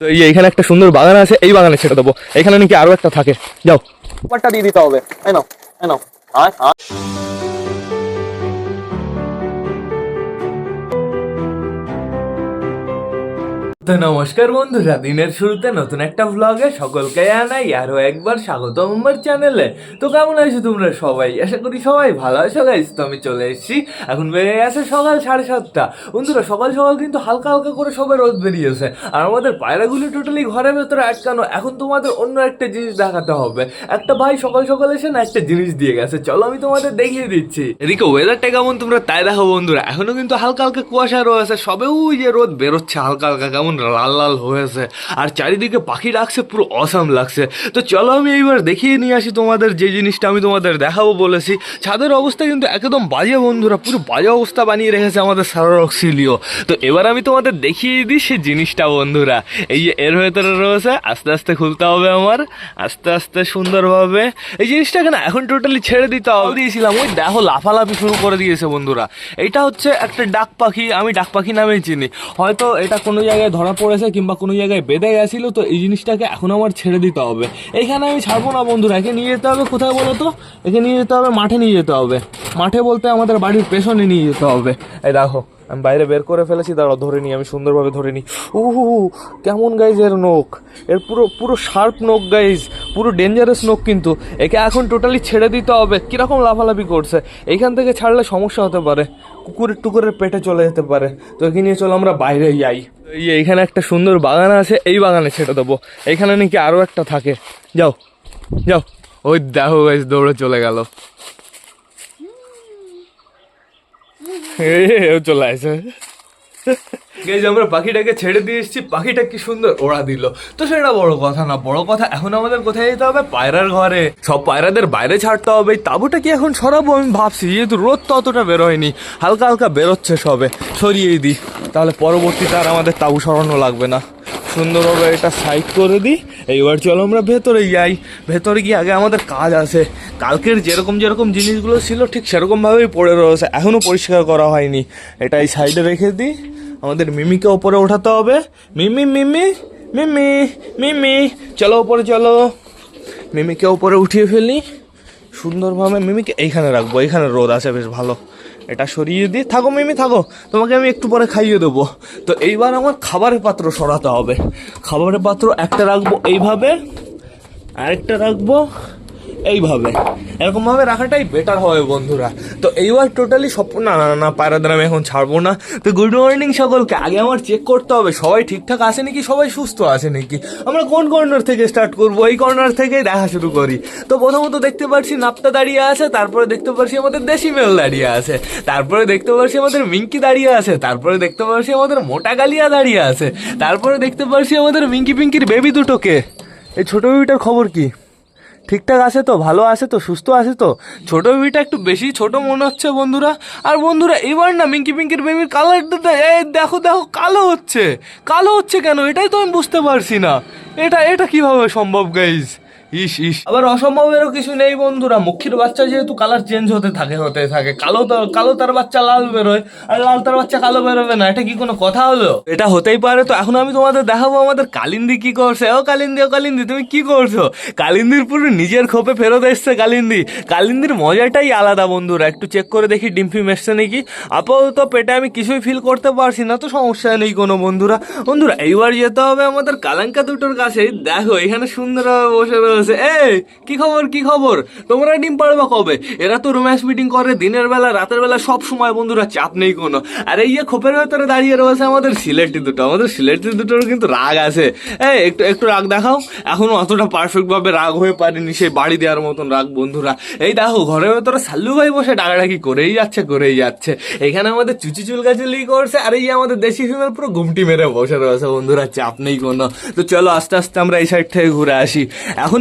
তো এই এখানে একটা সুন্দর বাগান আছে, এই বাগানে ছেড়ে দেবো। এখানে নাকি আরো একটা থাকে, যাও ব্যাপারটা দিয়ে দিতে হবে। এই নাও, এই নাও। আয় আয়। তো নমস্কার বন্ধুরা, দিনের শুরুতে নতুন একটা ব্লগে সকলকে জানাই আরো একবার স্বাগতম আমার চ্যানেলে। তো কেমন আছো তোমরা সবাই? আশা করি সবাই ভালো আছো গাইস। তো আমি চলে এসেছি, এখন বেড়ে গেছে সকাল 7:30। বন্ধুরা সকাল সকাল কিন্তু হালকা হালকা করে সবাই রোদ বেরিয়েছে, আর আমাদের পায়রাগুলি টোটালি ঘরের ভেতরে আটকানো। এখন তোমাদের অন্য একটা জিনিস দেখাতে হবে। একটা ভাই সকাল সকাল এসে না একটা জিনিস দিয়ে গেছে, চলো আমি তোমাদের দেখিয়ে দিচ্ছি। এদিকে ওয়েদারটা কেমন তোমরা তাই দেখো বন্ধুরা। এখনো কিন্তু হালকা হালকা কুয়াশা রয়েছে, সবে ওই যে রোদ বেরোচ্ছে হালকা হালকা, কেমন লাল লাল হয়েছে, আর চারিদিকে পাখি ডাকছে, পুরো অসাম লাগছে। তো চলো আমি এইবার দেখিয়ে নিয়ে আসি তোমাদের যে জিনিসটা আমি তোমাদের দেখাবো বলেছি। ছাদের অবস্থা কিন্তু একদম বাজে বন্ধুরা, পুরো বাজে অবস্থা বানিয়ে রেখেছে আমাদের সারারক্সিলিও। তো এবার আমি তোমাদের দেখিয়ে দিই সেই জিনিসটা বন্ধুরা। এই যে এর ভেতরে রয়েছে, আস্তে আস্তে খুলতে হবে আমার, আস্তে আস্তে সুন্দরভাবে। এই জিনিসটাকে না এখন টোটালি ছেড়ে দিতে হবে। দিয়েছিলাম ওই দেখো লাফালাফি শুরু করে দিয়েছে বন্ধুরা। এইটা হচ্ছে একটা ডাক পাখি, আমি ডাক পাখি নামেই চিনি। হয়তো এটা কোনো জায়গায় ধরা পড়েছে কিংবা কোনো জায়গায় বেঁধে গেছিলো, তো এই জিনিসটাকে এখন আমার ছেড়ে দিতে হবে। এইখানে আমি ছাড়বো না বন্ধুরা, একে নিয়ে যেতে হবে কোথায় বলো তো? একে নিয়ে যেতে হবে মাঠে, নিয়ে যেতে হবে মাঠে বলতে আমাদের বাড়ির পেছনে নিয়ে যেতে হবে। এই দেখো আমি বাইরে বের করে ফেলেছি, দাঁড়াও ধরে নিই, আমি সুন্দরভাবে ধরে নিই। উহু কেমন গাইজ এর নখ, এর পুরো পুরো শার্প নখ গাইজ, পুরো ডেঞ্জারাস নখ। কিন্তু একে এখন টোটালি ছেড়ে দিতে হবে। কীরকম লাফালাফি করছে, এইখান থেকে ছাড়লে সমস্যা হতে পারে, কুকুরের টুকুরের পেটে চলে যেতে পারে। তো একে নিয়ে চলো আমরা বাইরে যাই। এই এইখানে একটা সুন্দর বাগান আছে, এই বাগানে ছেড়ে দেবো। এইখানে নাকি আরও একটা থাকে, যাও যাও। ওই দেখো গাইজ দৌড়ে চলে গেল, চলে আসে। গাইজ আমরা পাখিটাকে ছেড়ে দিয়ে এসেছি, পাখিটা কি সুন্দর ওড়া দিল। তো সেটা বড় কথা না, বড় কথা এখন আমাদের কোথায় যেতে হবে? পায়রার ঘরে। সব পায়রাদের বাইরে ছাড়তে হবে। এই তাঁবুটা কি এখন সরাবো আমি ভাবছি, যেহেতু রোদ তো অতটা বেরোয়নি, হালকা হালকা বেরোচ্ছে সবে, সরিয়েই দিই, তাহলে পরবর্তীতে আর আমাদের তাঁবু সরানো লাগবে না। সুন্দরভাবে এটা সাইড করে দিই। এইবার চলো আমরা ভেতরে যাই। ভেতরে গিয়ে আগে আমাদের কাজ আছে। কালকের যেরকম যেরকম জিনিসগুলো ছিল ঠিক সেরকমভাবেই পড়ে রয়েছে, এখনও পরিষ্কার করা হয়নি। এটা এই সাইডে রেখে দিই। আমাদের মিমিকে ওপরে ওঠাতে হবে। মিমি মিমি মিমি মিমি চলো ওপরে চলো, মিমিকে ওপরে উঠিয়ে ফেলি সুন্দরভাবে। মিমিকে এইখানে রাখবো, এইখানে রোদ আছে বেশ ভালো। এটা সরিয়ে দিই, থাকো মিমি থাকো, তোমাকে আমি একটু পরে খাইয়ে দেবো। তো এইবার আমার খাবারের পাত্র সরাতে হবে। খাবারের পাত্র একটা রাখবো এইভাবে, আরেকটা রাখবো এইভাবে, এরকমভাবে রাখাটাই বেটার হবে বন্ধুরা। তো এইবার টোটালি সব না না না পায়রাদের আমি এখন ছাড়বো না। তো গুড মর্নিং সকলকে। আগে আমার চেক করতে হবে সবাই ঠিকঠাক আছে নাকি, সবাই সুস্থ আছে নাকি। আমরা কোন কর্নার থেকে স্টার্ট করবো? এই কর্নার থেকেই দেখা শুরু করি। তো প্রথমত দেখতে পাচ্ছি নাপ্তা দাঁড়িয়ে আছে, তারপরে দেখতে পাচ্ছি আমাদের দেশি মেল দাঁড়িয়ে আছে, তারপরে দেখতে পাচ্ছি আমাদের মিঙ্কি দাঁড়িয়ে আছে, তারপরে দেখতে পাচ্ছি আমাদের মোটা গালিয়া দাঁড়িয়ে আছে, তারপরে দেখতে পাচ্ছি আমাদের মিঙ্কি পিঙ্কির বেবি দুটোকে। এই ছোটো বেবিটার খবর কি? ঠিকঠাক আছে তো? ভালো আছে তো? সুস্থ আছে তো? ছোটো বেবিটা একটু বেশি ছোট মনে হচ্ছে বন্ধুরা। আর বন্ধুরা এবার না মিঙ্কি পিঙ্কির বেবির কালারটা দেখো দেখো, কালো হচ্ছে। কালো হচ্ছে কেন এটাই তো আমি বুঝতে পারছি না। এটা এটা কিভাবে সম্ভব গাইজ? ইস ইস, আবার অসম্ভবেরও কিছু নেই বন্ধুরা। মুখির বাচ্চা যেহেতু কালার চেঞ্জ হতে থাকে, কালো তার বাচ্চা লাল বেরোয়, আর লাল তার বাচ্চা কালো বেরোবে না, এটা কি কোনো কথা হলো? এটা হতেই পারে। তো এখন আমি তোমাদের দেখাবো আমাদের কালিন্দি কি করছে। ও কালিন্দি, ও কালিন্দি তুমি কি করছো? কালিন্দির পুরো নিজের খোপে ফেরত এসছে কালিন্দি। কালিন্দির মজাটাই আলাদা বন্ধুরা। একটু চেক করে দেখি ডিম ফিম এসছে নাকি। আপাতত পেটে আমি কিছুই ফিল করতে পারছি না, তো সমস্যা নেই কোনো বন্ধুরা। এইবার যেতে হবে আমাদের কালাঙ্কা দুটোর কাছে। দেখো এখানে সুন্দরভাবে বসে রয়েছে। এই কি খবর, কি খবর? তোমরা ডিম পাড়বা কবে? এরা তো রোম্যান্স মিটিং করে দিনের বেলা, রাতের বেলা, সব সময় বন্ধুরা, চাপ নেই কোনো। আর এই যে খোপের ভেতরে দাঁড়িয়ে রয়েছে আমাদের সিলেটি দুটো। আমাদের সিলেটি দুটোর কিন্তু রাগ আছে। এই একটু একটু রাগ দেখাও। এখনো অতটা পারফেক্ট ভাবে রাগ হয়ে পারেনি সেই বাড়ি দেওয়ার মতন রাগ বন্ধুরা। এই দেখো ঘরের ভেতরে সাল্লু ভাই বসে ডাকাডাকি করেই যাচ্ছে। এখানে আমাদের চুচি চুলকাচুলি করছে, আর এই আমাদের দেশি ফিমেল পুরো গুমটি মেরে বসে রয়েছে বন্ধুরা, চাপ নেই কোনো। তো চলো আস্তে আস্তে আমরা এই সাইড থেকে ঘুরে আসি। এখন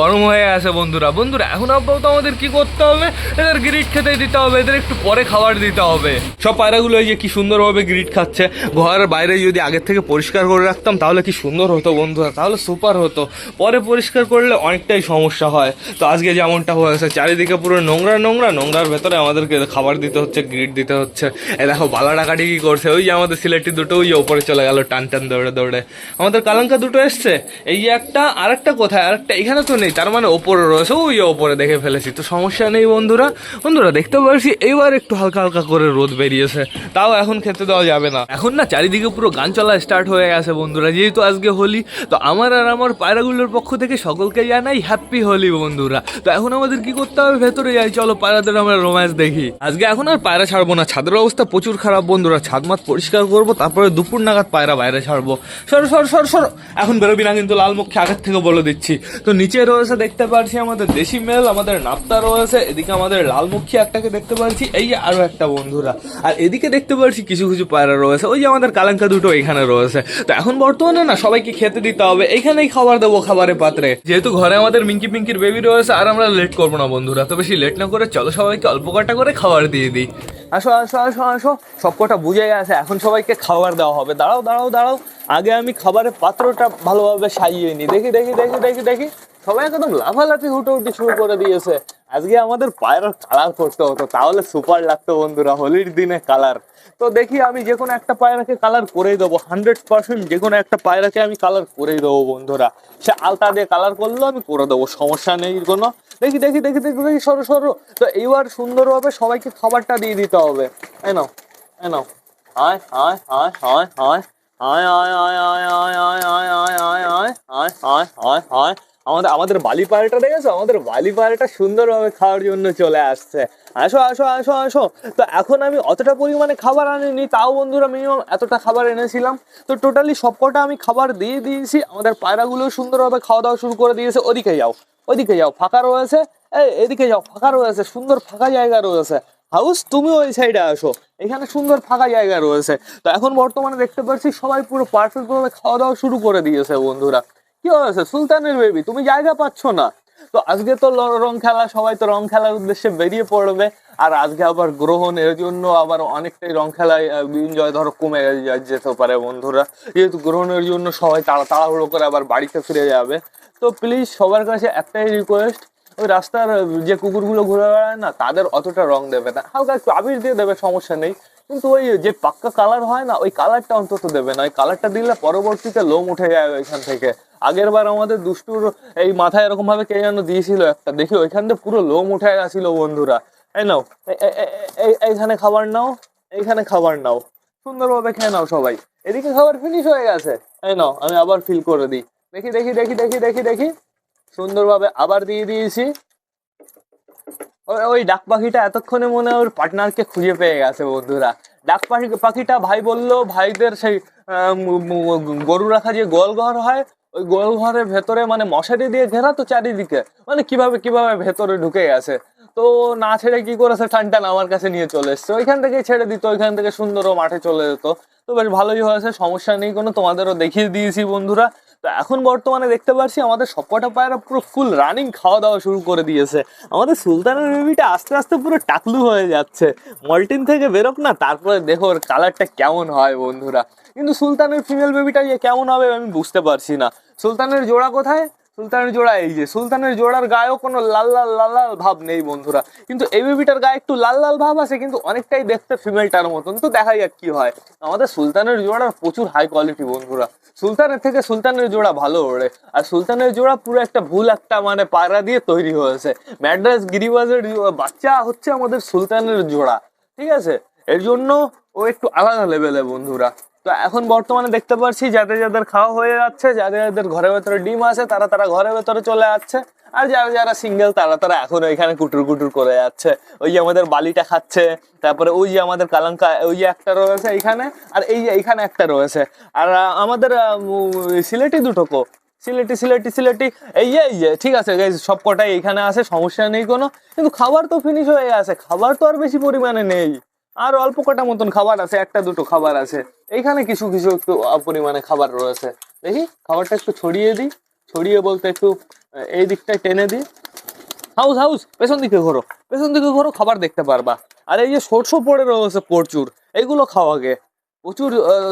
গরম হয়ে গেছে বন্ধুরা। বন্ধুরা এখন আপাতত আমাদের কি করতে হবে, এদের গ্রিড খেতে দিতে হবে, এদের একটু পরে খাবার দিতে হবে। সব পায়রাগুলো এই যে কি সুন্দরভাবে গ্রিড খাচ্ছে। ঘরের বাইরে যদি আগের থেকে পরিষ্কার করে রাখতাম তাহলে কি সুন্দর হতো বন্ধুরা, তাহলে সুপার হতো। পরে পরিষ্কার করলে অনেকটাই সমস্যা হয়। তো আজকে যেমনটা হয়েছে, চারিদিকে পুরো নোংরা নোংরা, নোংরার ভেতরে আমাদেরকে খাবার দিতে হচ্ছে, গ্রিড দিতে হচ্ছে। এ দেখো বালা ডাকাটি কি করছে, ওই যে আমাদের সিলেটি দুটো ওই যে ওপরে চলে গেল টান টান দৌড়ে দৌড়ে। আমাদের কালাঙ্কা দুটো এসছে, এই যে একটা, আরেকটা কোথায়, আরেকটা এখানে তো নেই, তার মানে ওপরে রয়েছে, ওই ওপরে দেখে ফেলেছি। তো সমস্যা নেই বন্ধুরা। বন্ধুরা দেখতে পাচ্ছি এইবার একটু হালকা হালকা করে রোদ বেরিয়েছে, তাও এখন খেতে দেওয়া যাবে না। এখন না চারিদিকে পুরো গান চলা স্টার্ট হয়ে গেছে বন্ধুরা, যেহেতু আজকে হোলি। তো আমার আর আমার পায়রাগুলোর পক্ষ থেকে সকলকে জানাই হ্যাপি হোলি বন্ধুরা। তো এখন আমাদের কি করতে হবে, ভেতরে যাই, চলো পায়রাদের আমরা রোম্যান্স দেখি। আজকে এখন আর পায়রা ছাড়বো না, ছাদের অবস্থা প্রচুর খারাপ বন্ধুরা। ছাদ মাত পরিষ্কার করবো, তারপরে দুপুর নাগাদ পায়রা বাইরে ছাড়বো। সরো সরো সরো সরো, এখন বেরোবি না কিন্তু, লাল মুখে আগের থেকে বলে দিচ্ছি। তো নিচে রয়েছে দেখতে পাচ্ছি আমাদের দেশি মেল, আমাদের নাপ্তা রয়েছে, এদিকে আমাদের লাল মুখী একটাকে দেখতে পাচ্ছি, এই যে আরো একটা বন্ধুরা। আর এদিকে দেখতে পাচ্ছি কিছু কিছু পায়রা রয়েছে, ওই যে আমাদের কালাঙ্কা দুটো এখানে রয়েছে। তো এখন বর্তমানে না সবাইকে খেতে দিতে হবে, এইখানেই খাবার দেবো খাবারের পাত্রে। যেহেতু ঘরে আমাদের মিঙ্কি পিঙ্কির বেবি রয়েছে, আর আমরা লেট করবো না বন্ধুরা। তো বেশি লেট না করে চলো সবাইকে অল্প কটা করে খাবার দিয়ে দিই। আসো আসো আসো আসো, সব কটা বুঝে গেছে, এখন সবাইকে খাবার দেওয়া হবে। দাঁড়াও দাঁড়াও দাঁড়াও, আগে আমি খাবারের পাত্রটা ভালোভাবে সাজিয়ে নিই। দেখি দেখি দেখি দেখি দেখি, সবাই একদম লাফালাফি হুটোহুটি শুরু করে দিয়েছে। আজকে আমাদের পায়রার কালার করতে হতো, তাহলে সুপার লাগতো বন্ধুরা, হোলির দিনে কালার। তো দেখি আমি যে কোনো একটা পায়রাকে কালার করেই দেবো, 100% যে কোনো একটা পায়রাকে আমি কালার করেই দেবো বন্ধুরা। সে আলতা দিয়ে কালার করলেও আমি করে দেবো, সমস্যা নেই কোনো। দেখি দেখি দেখি দেখি দেখি, সরো সরো। তো এইবার সুন্দরভাবে সবাইকে খাবারটা দিয়ে দিতে হবে। এই নাও এই নাও, আয় আয় আয় আয় আয় আয় আয় আয় আয় আয় আয় আয় আয় আয় আয় আয় আয় আয়। আমাদের বালি পায়রাটা দেখেছো, আমাদের বালি পায়রাটা সুন্দরভাবে খাওয়ার জন্য চলে আসছে। আসো আসো আসো আসো। তো এখন আমি অতটা পরিমাণে খাবার আনিনি, তাও বন্ধুরা মিনিমাম এতটা খাবার এনেছিলাম। তো টোটালি সবকটা আমি খাবার দিয়ে দিয়েছি। আমাদের পায়রাগুলো সুন্দরভাবে খাওয়া দাওয়া শুরু করে দিয়েছে। ওদিকে যাও, ওইদিকে যাও, ফাঁকা রয়েছে। এদিকে যাও, ফাঁকা রয়েছে, সুন্দর ফাঁকা জায়গা রয়েছে। হাউস তুমি ওই সাইডে আসো, এখানে সুন্দর ফাঁকা জায়গা রয়েছে। তো এখন বর্তমানে দেখতে পাচ্ছি সবাই পুরো পারফেক্ট ভাবে খাওয়া দাওয়া শুরু করে দিয়েছে বন্ধুরা। কি হয়েছে সুলতানের বেবি, তুমি জায়গা পাচ্ছ না? তো আজকে তো রং খেলা, সবাই তো রং খেলার উদ্দেশ্যে বেরিয়ে পড়বে। আর আজকে আবার গ্রহণ, এর জন্য আবার অনেকটাই রং খেলায় এনজয় ধরো কমে যেতে পারে বন্ধুরা। যেহেতু গ্রহণের জন্য সবাই তাড়াহুড়ো করে আবার বাড়িতে ফিরে যাবে। তো প্লিজ সবার কাছে একটাই রিকোয়েস্ট, ওই রাস্তার যে কুকুরগুলো ঘুরে বেড়ায় না, তাদের অতটা রং দেবে না, হালকা একটু আবির দিয়ে দেবে, সমস্যা নেই। কিন্তু ওই যে পাক্কা কালার হয় না, ওই কালারটা অন্তত দেবে না। ওই কালারটা দিলে পরবর্তীতে লোম উঠে যায় ওইখান থেকে। আগের বার আমাদের দুষ্টুর এই মাথায় এরকম ভাবে কে যেন দিয়েছিল একটা, দেখি ওইখান থেকে পুরো লোম উঠে গেছিল বন্ধুরা। এই নাও, এইখানে খাবার নাও, এইখানে খাবার নাও, সুন্দরভাবে খেয়ে নাও সবাই। এদিকে খাবার ফিনিশ হয়ে গেছে। এই নাও, আমি আবার ফিল করে দিই। দেখি দেখি দেখি দেখি দেখি দেখি, সুন্দরভাবে আবার দিয়ে দিয়েছি। ওই ডাক পাখিটা এতক্ষণে মনে হয় ওর পার্টনারকে খুঁজে পেয়ে গেছে বন্ধুরা। ডাক পাখিটা ভাই বললো, ভাইদের সেই গরু রাখা যে গোয়াল ঘর হয়, ওই গোয়াল ঘরের ভেতরে মানে মশারি দিয়ে ঘেরা তো চারিদিকে, মানে কিভাবে কিভাবে ভেতরে ঢুকে গেছে। তো না ছেড়ে কি করেছে, টান টান আমার কাছে নিয়ে চলে এসছে। ওইখান থেকে ছেড়ে দিত, ওইখান থেকে সুন্দর মাঠে চলে যেত। তো বেশ ভালোই হয়েছে, সমস্যা নেই কোনো, তোমাদেরও দেখিয়ে দিয়েছি বন্ধুরা। তো এখন বর্তমানে দেখতে পাচ্ছি আমাদের সবকটা পায়রা পুরো ফুল রানিং খাওয়া দাওয়া শুরু করে দিয়েছে। আমাদের সুলতানের বেবিটা আস্তে আস্তে পুরো টাকলু হয়ে যাচ্ছে। মল্টিন থেকে বেরোক না, তারপরে দেখো ওর কালারটা কেমন হয় বন্ধুরা। কিন্তু সুলতানের ফিমেল বেবিটা যে কেমন হবে আমি বুঝতে পারছি না। সুলতানের জোড়া কোথায়? সুলতানের জোড়া এই যে, সুলতানের জোড়ার গায়েও কোনো লাল লাল লাল লাল ভাব নেই বন্ধুরা। কিন্তু এই বেবিটার গায়ে একটু লাল লাল ভাব আছে, কিন্তু অনেকটাই দেখতে ফিমেলটার মতন। তো দেখা যাক কি হয়। আমাদের সুলতানের জোড়ার প্রচুর হাই কোয়ালিটি বন্ধুরা, সুলতানের থেকে সুলতানের জোড়া ভালো ওড়ে। আর সুলতানের জোড়া পুরো একটা ভুল একটা মানে পায়রা দিয়ে তৈরি হয়েছে। ম্যাড্রাস গিরিবাজের বাচ্চা হচ্ছে আমাদের সুলতানের জোড়া, ঠিক আছে? এর জন্য ও একটু আলাদা লেভেলে বন্ধুরা। তো এখন বর্তমানে দেখতে পাচ্ছি যাদের যাদের খাওয়া হয়ে যাচ্ছে, যাদের যাদের ঘরের ভেতরে ডিম আছে, তারা তারা ঘরের ভেতরে চলে যাচ্ছে। আর যারা যারা সিঙ্গেল, তারা তারা এখন ওইখানে কুটুর কুটুর করে যাচ্ছে। ওই যে আমাদের বালিটা খাচ্ছে, তারপরে ওই যে আমাদের কালাঙ্কা, ওই যে একটা রয়েছে এইখানে, আর এই যে এইখানে একটা রয়েছে। আর আমাদের সিলেটি দুটোকো, সিলেটি সিলেটি সিলেটি, এই যে ঠিক আছে সব কটাই এইখানে আছে, সমস্যা নেই কোনো। কিন্তু খাবার তো ফিনিশ হয়ে গেছে, খাবার তো আর বেশি পরিমাণে নেই, আর অল্প কটা মতন খাবার আছে, একটা দুটো খাবার আছে। এইখানে কিছু কিছু একটু পরিমাণে খাবার রয়েছে। দেখি খাবারটা একটু ছড়িয়ে দিই, ছড়িয়ে বলতে একটু এই দিকটায় টেনে দিই। হাউস হাউস, পেছন দিকে ঘোরো, পেছন দিকে ঘোরো, খাবার দেখতে পারবা। আর এই যে শস্য পড়ে রয়েছে প্রচুর, এইগুলো খাও আগে। প্রচুর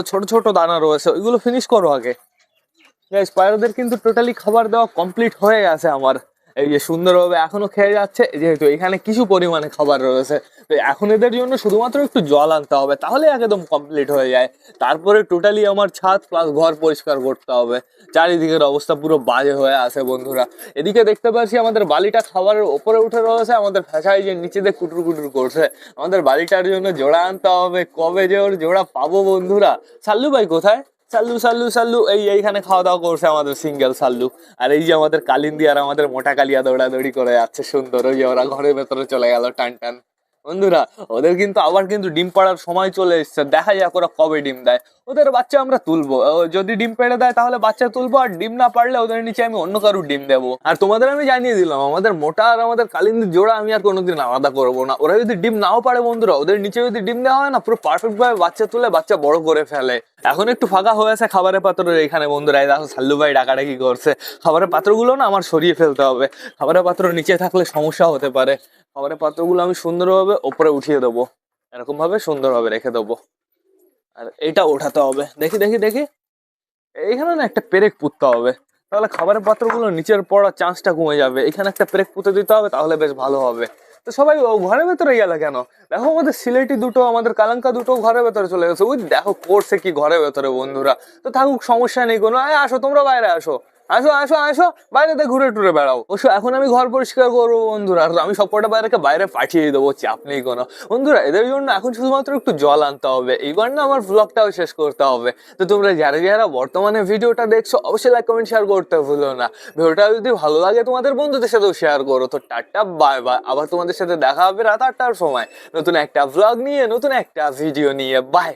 ছোট ছোট দানা রয়েছে, ওইগুলো ফিনিশ করো আগে। গাইস, পায়রাদের কিন্তু টোটালি খাবার দেওয়া কমপ্লিট হয়ে গেছে আমার। এই যে সুন্দরভাবে এখনো খেয়ে যাচ্ছে, যেহেতু এখানে কিছু পরিমাণে খাবার রয়েছে। তো এখন এদের জন্য শুধুমাত্র একটু জল আনতে হবে, তাহলে একদম কমপ্লিট হয়ে যায়। তারপরে টোটালি আমার ছাদ প্লাস ঘর পরিষ্কার করতে হবে। চারিদিকের অবস্থা পুরো বাজে হয়ে আছে বন্ধুরা। এদিকে দেখতে পাচ্ছি আমাদের বালিটা খাবারের ওপরে উঠে রয়েছে, আমাদের ফেঁসাই যে নিচে দিয়ে কুটুর কুটুর করছে। আমাদের বালিটার জন্য জোড়া আনতে হবে, কবে যে ওর জোড়া পাবো বন্ধুরা। সাল্লু ভাই কোথায়? সাল্লু সাল্লু সাল্লু, এইখানে খাওয়া দাওয়া করছে আমাদের সিঙ্গেল সাল্লু। আর এই যে আমাদের কালিন্দি আর আমাদের মোটা কালিয়া দৌড়াদৌড়ি করে যাচ্ছে সুন্দর। ওই যে ওরা ঘরের ভেতরে চলে গেল টান টান। বন্ধুরা, ওদের কিন্তু আবার কিন্তু ডিম পাড়ার সময় চলে এসছে, দেখা যাক ওরা কবে ডিম দেয়। ওদের বাচ্চা আমরা তুলবো, যদি ডিম পেড়ে দেয় তাহলে বাচ্চা তুলবো, আর ডিম না পারলে ওদের নিচে আমি অন্য কারোর ডিম দেবো। আর তোমাদের আমি জানিয়ে দিলাম, আমাদের মোটা আর আমাদের কালিন্দির জোড়া আমি আর কোনোদিন আলাদা করবো না। ওরা যদি ডিম নাও পারে বন্ধুরা, ওদের নিচে যদি ডিম দেওয়া হয় না, পুরো পারফেক্ট ভাবে বাচ্চা তুলে বাচ্চা বড় করে ফেলে। এখন একটু ফাঁকা হয়েছে খাবারের পাত্রের এখানে বন্ধুরা, এই দেখো সাল্লু ভাই ডাকাডাকি করছে। খাবারের পাত্রগুলো না আমার সরিয়ে ফেলতে হবে, খাবারের পাত্র নিচে থাকলে সমস্যা হতে পারে। খাবারের পাত্রগুলো আমি সুন্দরভাবে ওপরে উঠিয়ে দেবো, এরকম ভাবে সুন্দরভাবে রেখে দেবো। আর এটা ওঠাতে হবে, দেখি দেখি দেখি, এইখানে না একটা পেরেক পুঁততে হবে, তাহলে খাবারের পাত্রগুলো নিচের পড়ার চান্সটা কমে যাবে। এখানে একটা পেরেক পুঁতে দিতে হবে, তাহলে বেশ ভালো হবে। তো সবাই ঘরের ভেতরে গেল কেন? দেখো আমাদের সিলেটি দুটো, আমাদের কালাঙ্কা দুটো ঘরের ভেতরে চলে গেছে। ওই দেখো করছে কি ঘরের ভেতরে বন্ধুরা। তো থাকুক, সমস্যা নেই কোনো। আসো তোমরা বাইরে আসো, আসো আসো আসো, বাইরেতে ঘুরে টুরে বেড়াও। অবশ্য এখন আমি ঘর পরিষ্কার করবো বন্ধুরা, আর আমি সব কটা বাইরে পাঠিয়ে দেবো, চাপ নেই কোনো। বন্ধুরা, এদের জন্য এখন শুধুমাত্র একটু জল আনতে হবে। এইবার না আমার ব্লগটাও শেষ করতে হবে। তো তোমরা যারা যারা বর্তমানে ভিডিওটা দেখছো, অবশ্যই লাইক কমেন্ট শেয়ার করতে ভুলো না। ভিডিওটা যদি ভালো লাগে তোমাদের বন্ধুদের সাথেও শেয়ার করো। তো টাটা বাই বাই, আবার তোমাদের সাথে দেখা হবে রাত 8টার সময় নতুন একটা ব্লগ নিয়ে, নতুন একটা ভিডিও নিয়ে। বাই।